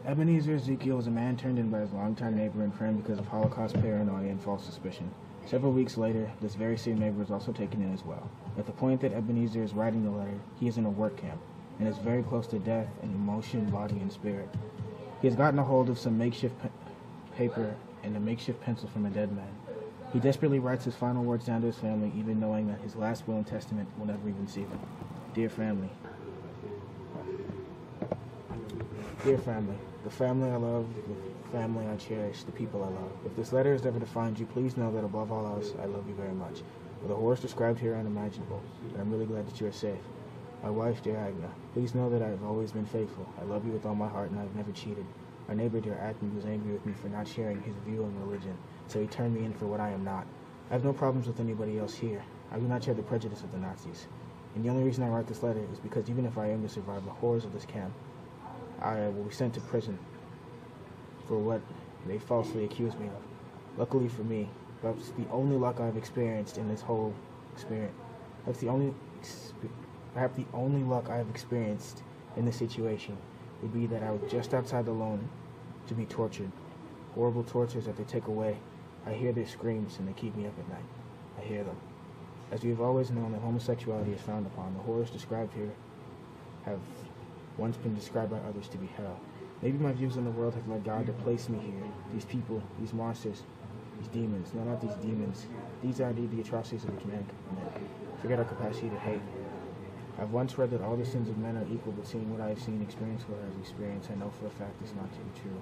Ebenezer Ezekiel was a man turned in by his longtime neighbor and friend because of Holocaust paranoia and false suspicion. Several weeks later, this very same neighbor was also taken in as well. At the point that Ebenezer is writing the letter, he is in a work camp, and is very close to death in emotion, body, and spirit. He has gotten a hold of some makeshift paper and a makeshift pencil from a dead man. He desperately writes his final words down to his family, even knowing that his last will and testament will never even see them. Dear family, the family I love, the family I cherish, the people I love. If this letter is ever to find you, please know that above all else, I love you very much. For the horrors described here are unimaginable, and I'm really glad that you are safe. My wife, dear Agna, please know that I have always been faithful. I love you with all my heart, and I have never cheated. Our neighbor, dear Agni, was angry with me for not sharing his view on religion, so he turned me in for what I am not. I have no problems with anybody else here. I do not share the prejudice of the Nazis. And the only reason I write this letter is because even if I am to survive the horrors of this camp, I will be sent to prison for what they falsely accuse me of. Luckily for me, that's the only luck I've experienced in this whole experience. Perhaps the only luck I have experienced in this situation would be that I was just outside the loan to be tortured. Horrible tortures that they take away. I hear their screams and they keep me up at night. I hear them. As we have always known that homosexuality is frowned upon, the horrors described here have once been described by others to be hell. Maybe my views on the world have led God to place me here. These people, these monsters, these demons. No, not these demons. These are indeed the atrocities of which man commit. Forget our capacity to hate. I've once read that all the sins of men are equal, but seeing what I have seen, experienced what I have experienced, I know for a fact it's not to be true.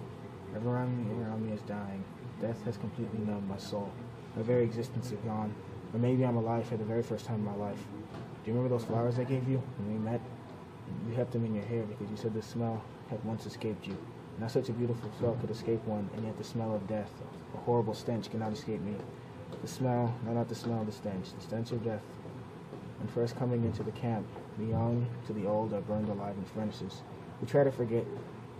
Everyone around me is dying. Death has completely numbed my soul. My very existence is gone. Or maybe I'm alive for the very first time in my life. Do you remember those flowers I gave you when we met? You kept them in your hair because you said the smell had once escaped you. Not such a beautiful smell could escape one, and yet the smell of death, a horrible stench, cannot escape me. The smell, no, not the smell, the stench of death. And first coming into the camp, the young to the old are burned alive in furnaces. We try to forget,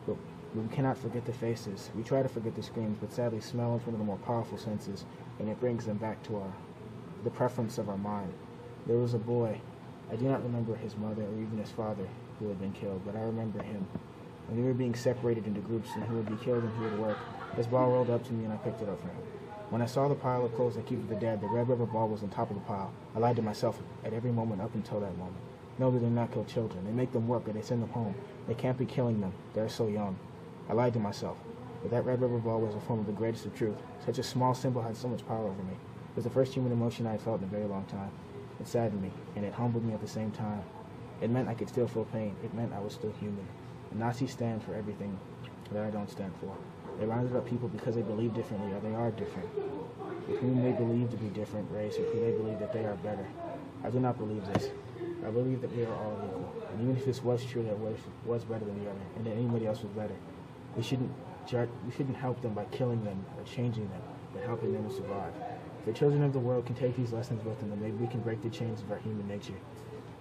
but we cannot forget the faces. We try to forget the screams, but sadly smell is one of the more powerful senses, and it brings them back to the preference of our mind. There was a boy. I do not remember his mother or even his father who had been killed, but I remember him. When we were being separated into groups and who would be killed and who would work, his ball rolled up to me and I picked it up for him. When I saw the pile of clothes that keep the dead, the red rubber ball was on top of the pile. I lied to myself at every moment up until that moment. No, they do not kill children. They make them work or they send them home. They can't be killing them. They're so young. I lied to myself. But that red rubber ball was a form of the greatest of truth. Such a small symbol had so much power over me. It was the first human emotion I had felt in a very long time. It saddened me, and it humbled me at the same time. It meant I could still feel pain. It meant I was still human. The Nazis stand for everything that I don't stand for. They rounded up people because they believe differently or they are different. With whom they believe to be different race or who they believe that they are better. I do not believe this. I believe that we are all equal. And even if this was true that was better than the other, and that anybody else was better, we shouldn't help them by killing them or changing them, but helping them to survive. If the children of the world can take these lessons with them, then maybe we can break the chains of our human nature.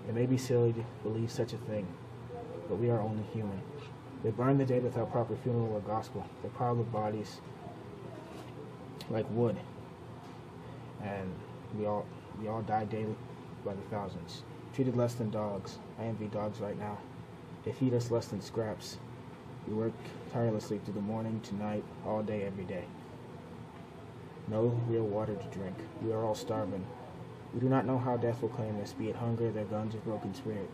It may be silly to believe such a thing, but we are only human. They burn the dead without proper funeral or gospel. They pile the bodies like wood, and we all die daily by the thousands. Treated less than dogs. I envy dogs right now. They feed us less than scraps. We work tirelessly through the morning to night, all day, every day. No real water to drink. We are all starving. We do not know how death will claim us, be it hunger, their guns, or broken spirit.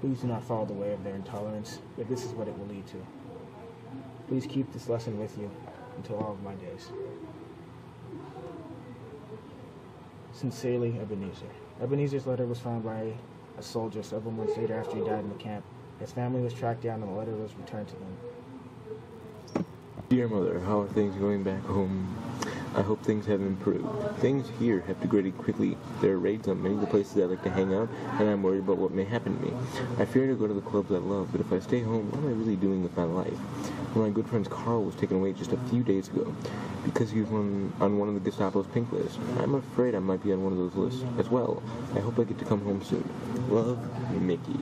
Please do not follow the way of their intolerance, but this is what it will lead to. Please keep this lesson with you until all of my days. Sincerely, Ebenezer. Ebenezer's letter was found by a soldier several months later after he died in the camp. His family was tracked down and the letter was returned to them. Dear Mother, how are things going back home? I hope things have improved. Things here have degraded quickly. There are raids on many of the places I like to hang out, and I'm worried about what may happen to me. I fear to go to the clubs I love, but if I stay home, what am I really doing with my life? One of my good friends, Carl, was taken away just a few days ago because he was on one of the Gestapo's pink lists. I'm afraid I might be on one of those lists as well. I hope I get to come home soon. Love, Mickey.